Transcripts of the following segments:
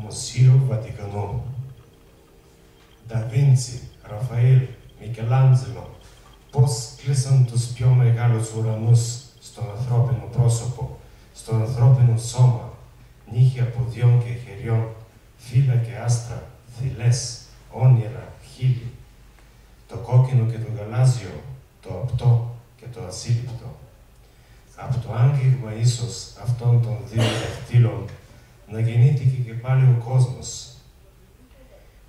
Museo Vaticano. Da Vinci, Rafael, Michelangelo, πώς κλείσαν τους πιο μεγάλους ουρανούς στον ανθρώπινο πρόσωπο, στον ανθρώπινο σώμα, νύχια ποδιών και χεριών, φύλλα και άστρα, θηλές, όνειρα, χείλη, το κόκκινο και το γαλάζιο, το απτό και το ασύλληπτο. Από το άγγιγμα ίσως αυτών των δύο δαχτύλων να γεννήθηκε και πάλι ο κόσμος.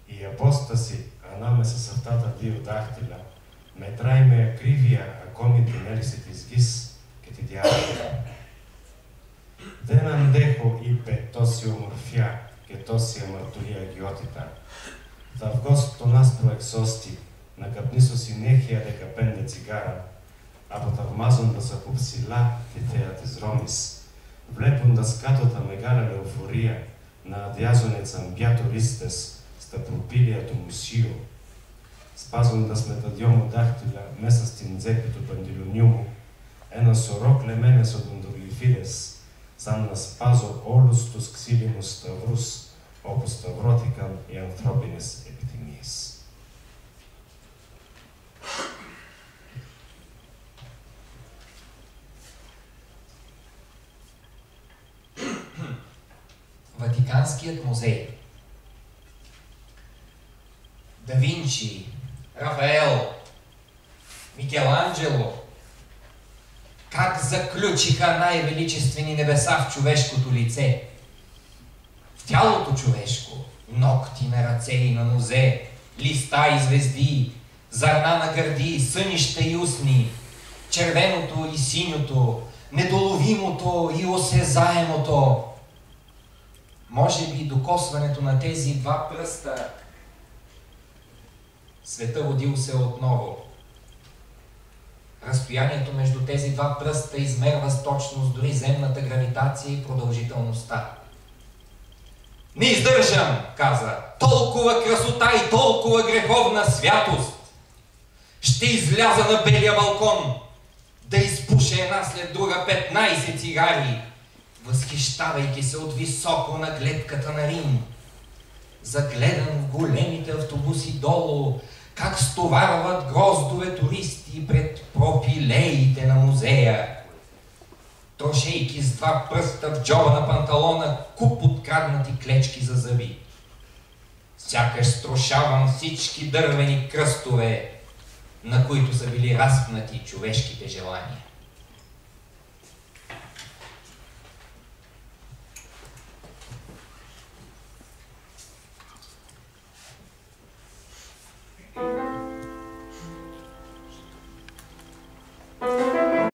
Η απόσταση ανάμεσα σε αυτά τα δύο δάχτυλα μετράει με ακρίβεια ακόμη την έλξη της γης και τη διάρκεια. Δεν αντέχω, είπε, τόση ομορφιά και τόση αμαρτωλή αγιότητα. Θα βγω στον άσπρο εξώστη να καπνίσω συνέχεια 15 τσιγάρα, αποταυμάζοντας από ψηλά τη θέα της Ρώμης, βλέποντας κάτω τα μεγάλα λεωφορεία να αδειάζουν τσαμπιά τουρίστες στα προπήλαια του μουσείου, σπάζοντας με τα δυο μου δάχτυλα μέσα στην τσέπη του παντελονιού μου ένα σωρό κλεμμένες οδοντογλυφίδες, σαν να σπάζω όλους τους ξύλινους σταυρούς όπως σταυρώθηκαν οι ανθρώπινες επιθυμίες. Ватиканският музей. Да Винчи, Рафаел, Микеланджело, как заключиха най-величествени небеса в човешкото лице, в тялото човешко, ногти на ръце и на нозе, листа и звезди, зърна на гърди, сънища и устни, червеното и синьото, недоловимото и осезаемото. Може би докосването на тези два пръста света родил се отново. Разстоянието между тези два пръста измерва с точност дори земната гравитация и продължителността. Не издържам, каза, толкова красота и толкова греховна святост. Ще изляза на белия балкон, да изпуша една след друга 15 цигари, възхищавайки се от високо на гледката на Рим. Загледан в големите автобуси долу, как стоварват гроздове туристи пред пропилеите на музея, трошейки с два пръста в джоба на панталона куп откраднати клечки за зъби. Сякаш строшавам всички дървени кръстове, на които са били разпнати човешките желания.